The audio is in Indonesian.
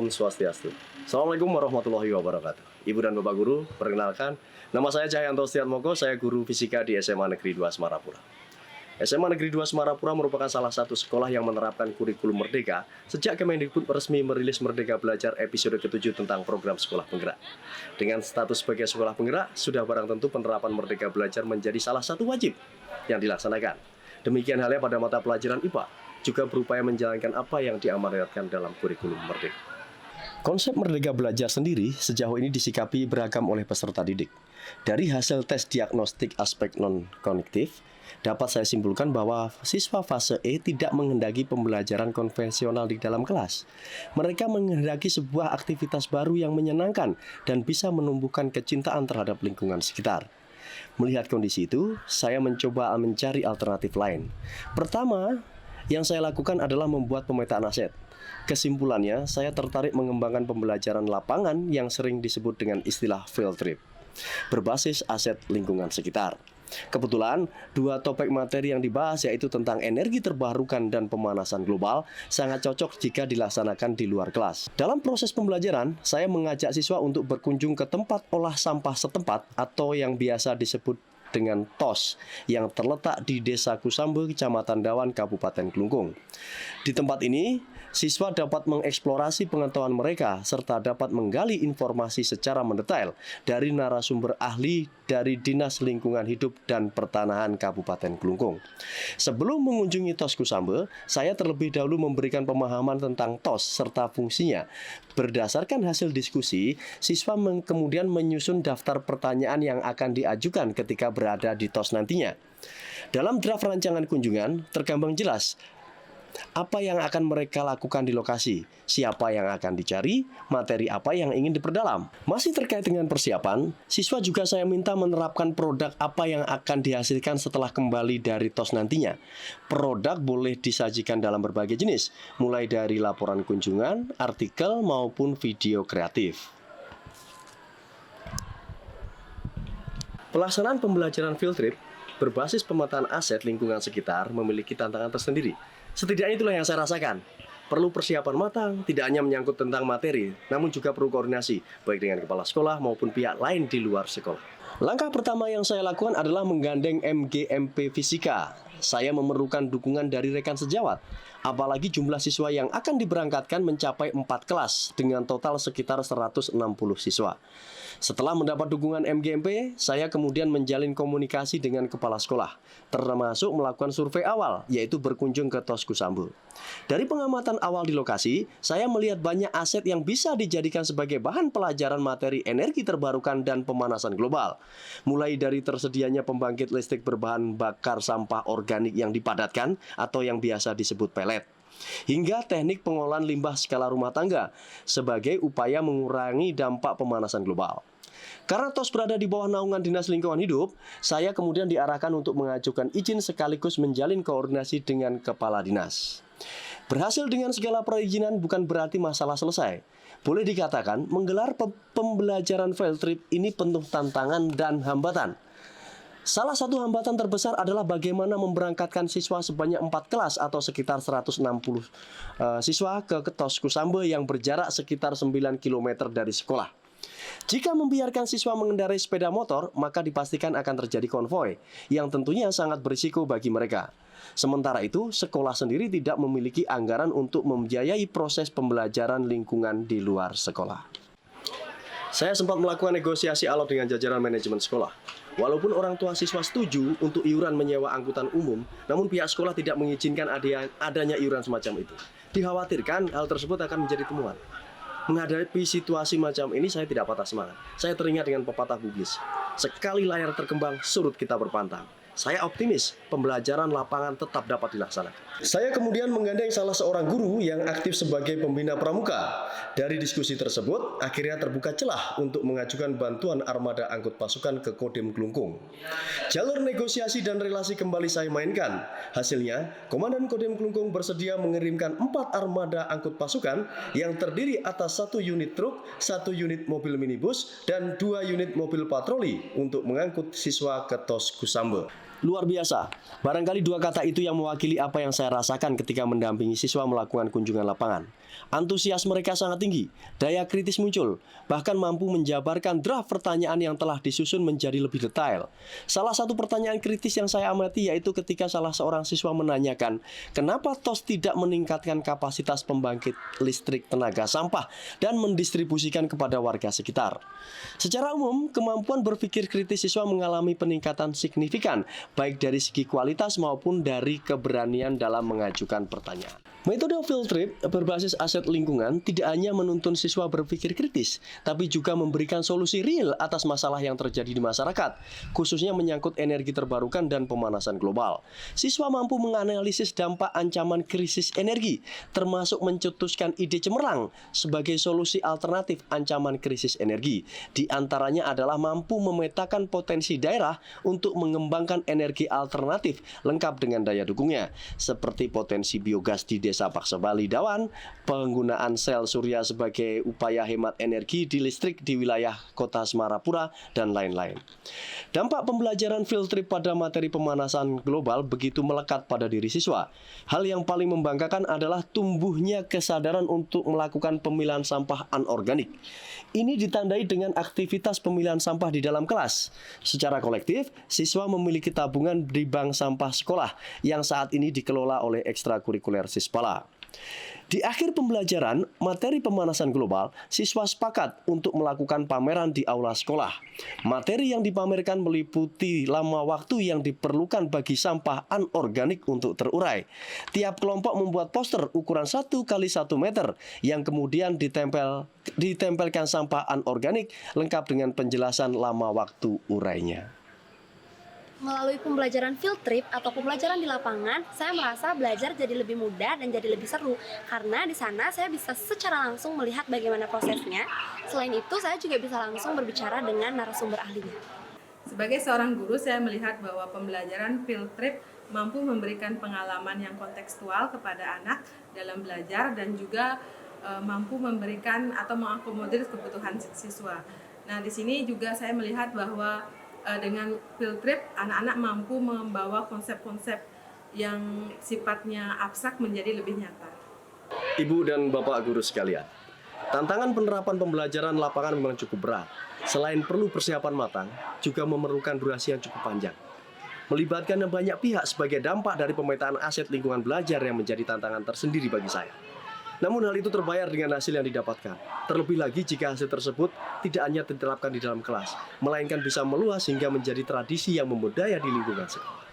Om Swastiastu. Assalamualaikum warahmatullahi wabarakatuh. Ibu dan Bapak Guru, perkenalkan, nama saya Cahyanto Setiatmoko, saya guru fisika di SMA Negeri 2 Semarapura. SMA Negeri 2 Semarapura merupakan salah satu sekolah yang menerapkan kurikulum Merdeka sejak Kemendikbud resmi merilis Merdeka Belajar episode ke-7 tentang program sekolah penggerak. Dengan status sebagai sekolah penggerak, sudah barang tentu penerapan Merdeka Belajar menjadi salah satu wajib yang dilaksanakan. Demikian halnya pada mata pelajaran IPA, juga berupaya menjalankan apa yang diamanatkan dalam kurikulum Merdeka. Konsep Merdeka Belajar sendiri sejauh ini disikapi beragam oleh peserta didik. Dari hasil tes diagnostik aspek non-kognitif, dapat saya simpulkan bahwa siswa fase E tidak menghendaki pembelajaran konvensional di dalam kelas. Mereka menghendaki sebuah aktivitas baru yang menyenangkan dan bisa menumbuhkan kecintaan terhadap lingkungan sekitar. Melihat kondisi itu, saya mencoba mencari alternatif lain. Pertama, yang saya lakukan adalah membuat pemetaan aset. Kesimpulannya, saya tertarik mengembangkan pembelajaran lapangan yang sering disebut dengan istilah field trip, berbasis aset lingkungan sekitar. Kebetulan, dua topik materi yang dibahas yaitu tentang energi terbarukan dan pemanasan global sangat cocok jika dilaksanakan di luar kelas. Dalam proses pembelajaran, saya mengajak siswa untuk berkunjung ke tempat olah sampah setempat atau yang biasa disebut dengan TOS yang terletak di Desa Kusambe, Kecamatan Dawan, Kabupaten Klungkung. Di tempat ini, siswa dapat mengeksplorasi pengetahuan mereka serta dapat menggali informasi secara mendetail dari narasumber ahli dari Dinas Lingkungan Hidup dan Pertanahan Kabupaten Klungkung. Sebelum mengunjungi TOS Kusambe, saya terlebih dahulu memberikan pemahaman tentang TOS serta fungsinya. Berdasarkan hasil diskusi, siswa kemudian menyusun daftar pertanyaan yang akan diajukan ketika berada di TOS nantinya. Dalam draft rancangan kunjungan, tergambar jelas apa yang akan mereka lakukan di lokasi, siapa yang akan dicari, materi apa yang ingin diperdalam. Masih terkait dengan persiapan, siswa juga saya minta menerapkan produk apa yang akan dihasilkan setelah kembali dari TOS nantinya. Produk boleh disajikan dalam berbagai jenis, mulai dari laporan kunjungan, artikel, maupun video kreatif. Pelaksanaan pembelajaran field trip berbasis pemetaan aset lingkungan sekitar memiliki tantangan tersendiri. Setidaknya itulah yang saya rasakan. Perlu persiapan matang, tidak hanya menyangkut tentang materi, namun juga perlu koordinasi, baik dengan kepala sekolah maupun pihak lain di luar sekolah. Langkah pertama yang saya lakukan adalah menggandeng MGMP Fisika. Saya memerlukan dukungan dari rekan sejawat, apalagi jumlah siswa yang akan diberangkatkan mencapai 4 kelas dengan total sekitar 160 siswa. Setelah mendapat dukungan MGMP, saya kemudian menjalin komunikasi dengan kepala sekolah, termasuk melakukan survei awal, yaitu berkunjung ke TOS Kusambe. Dari pengamatan awal di lokasi, saya melihat banyak aset yang bisa dijadikan sebagai bahan pelajaran materi energi terbarukan dan pemanasan global. Mulai dari tersedianya pembangkit listrik berbahan bakar sampah organik yang dipadatkan atau yang biasa disebut pelet, hingga teknik pengolahan limbah skala rumah tangga sebagai upaya mengurangi dampak pemanasan global. Karena TOS berada di bawah naungan Dinas Lingkungan Hidup, saya kemudian diarahkan untuk mengajukan izin sekaligus menjalin koordinasi dengan kepala dinas. Berhasil dengan segala perizinan bukan berarti masalah selesai. Boleh dikatakan, menggelar pembelajaran field trip ini penuh tantangan dan hambatan. Salah satu hambatan terbesar adalah bagaimana memberangkatkan siswa sebanyak 4 kelas atau sekitar 160 siswa ke TOS Kusambe yang berjarak sekitar 9 km dari sekolah. Jika membiarkan siswa mengendarai sepeda motor, maka dipastikan akan terjadi konvoi, yang tentunya sangat berisiko bagi mereka. Sementara itu, sekolah sendiri tidak memiliki anggaran untuk membiayai proses pembelajaran lingkungan di luar sekolah. Saya sempat melakukan negosiasi alot dengan jajaran manajemen sekolah. Walaupun orang tua siswa setuju untuk iuran menyewa angkutan umum, namun pihak sekolah tidak mengizinkan adanya iuran semacam itu. Dikhawatirkan hal tersebut akan menjadi temuan. Menghadapi situasi macam ini, saya tidak patah semangat. Saya teringat dengan pepatah Bugis, sekali layar terkembang, surut kita berpantang. Saya optimis pembelajaran lapangan tetap dapat dilaksanakan. Saya kemudian menggandeng salah seorang guru yang aktif sebagai pembina pramuka. Dari diskusi tersebut, akhirnya terbuka celah untuk mengajukan bantuan armada angkut pasukan ke Kodim Klungkung. Jalur negosiasi dan relasi kembali saya mainkan. Hasilnya, Komandan Kodim Klungkung bersedia mengirimkan 4 armada angkut pasukan yang terdiri atas 1 unit truk, 1 unit mobil minibus, dan 2 unit mobil patroli untuk mengangkut siswa ke TOS Kusambe. Luar biasa. Barangkali 2 kata itu yang mewakili apa yang saya rasakan ketika mendampingi siswa melakukan kunjungan lapangan. Antusias mereka sangat tinggi, daya kritis muncul, bahkan mampu menjabarkan draft pertanyaan yang telah disusun menjadi lebih detail. Salah satu pertanyaan kritis yang saya amati yaitu ketika salah seorang siswa menanyakan, kenapa TOS tidak meningkatkan kapasitas pembangkit listrik tenaga sampah dan mendistribusikan kepada warga sekitar. Secara umum, kemampuan berpikir kritis siswa mengalami peningkatan signifikan, baik dari segi kualitas maupun dari keberanian dalam mengajukan pertanyaan. Metode field trip berbasis aset lingkungan tidak hanya menuntun siswa berpikir kritis, tapi juga memberikan solusi real atas masalah yang terjadi di masyarakat, khususnya menyangkut energi terbarukan dan pemanasan global. Siswa mampu menganalisis dampak ancaman krisis energi, termasuk mencetuskan ide cemerlang sebagai solusi alternatif ancaman krisis energi. Di antaranya adalah mampu memetakan potensi daerah untuk mengembangkan energi alternatif lengkap dengan daya dukungnya, seperti potensi biogas di Desa Paksebali Dawan, penggunaan sel surya sebagai upaya hemat energi di listrik di wilayah Kota Semarapura, dan lain-lain. Dampak pembelajaran field trip pada materi pemanasan global begitu melekat pada diri siswa. Hal yang paling membanggakan adalah tumbuhnya kesadaran untuk melakukan pemilahan sampah anorganik. Ini ditandai dengan aktivitas pemilahan sampah di dalam kelas. Secara kolektif, siswa memiliki tabungan di bank sampah sekolah yang saat ini dikelola oleh ekstrakurikuler Sispala. Di akhir pembelajaran materi pemanasan global, siswa sepakat untuk melakukan pameran di aula sekolah. Materi yang dipamerkan meliputi lama waktu yang diperlukan bagi sampah anorganik untuk terurai. Tiap kelompok membuat poster ukuran 1 x 1 meter yang kemudian ditempelkan sampah anorganik lengkap dengan penjelasan lama waktu urainya. Melalui pembelajaran field trip atau pembelajaran di lapangan, saya merasa belajar jadi lebih mudah dan jadi lebih seru. Karena di sana saya bisa secara langsung melihat bagaimana prosesnya. Selain itu, saya juga bisa langsung berbicara dengan narasumber ahlinya. Sebagai seorang guru, saya melihat bahwa pembelajaran field trip mampu memberikan pengalaman yang kontekstual kepada anak dalam belajar dan juga mampu memberikan atau mengakomodir kebutuhan siswa. Nah, di sini juga saya melihat bahwa dengan field trip, anak-anak mampu membawa konsep-konsep yang sifatnya abstrak menjadi lebih nyata. Ibu dan Bapak guru sekalian, tantangan penerapan pembelajaran lapangan memang cukup berat. Selain perlu persiapan matang, juga memerlukan durasi yang cukup panjang. Melibatkan banyak pihak sebagai dampak dari pemetaan aset lingkungan belajar yang menjadi tantangan tersendiri bagi saya. Namun hal itu terbayar dengan hasil yang didapatkan. Terlebih lagi jika hasil tersebut tidak hanya diterapkan di dalam kelas, melainkan bisa meluas hingga menjadi tradisi yang membudaya di lingkungan sekolah.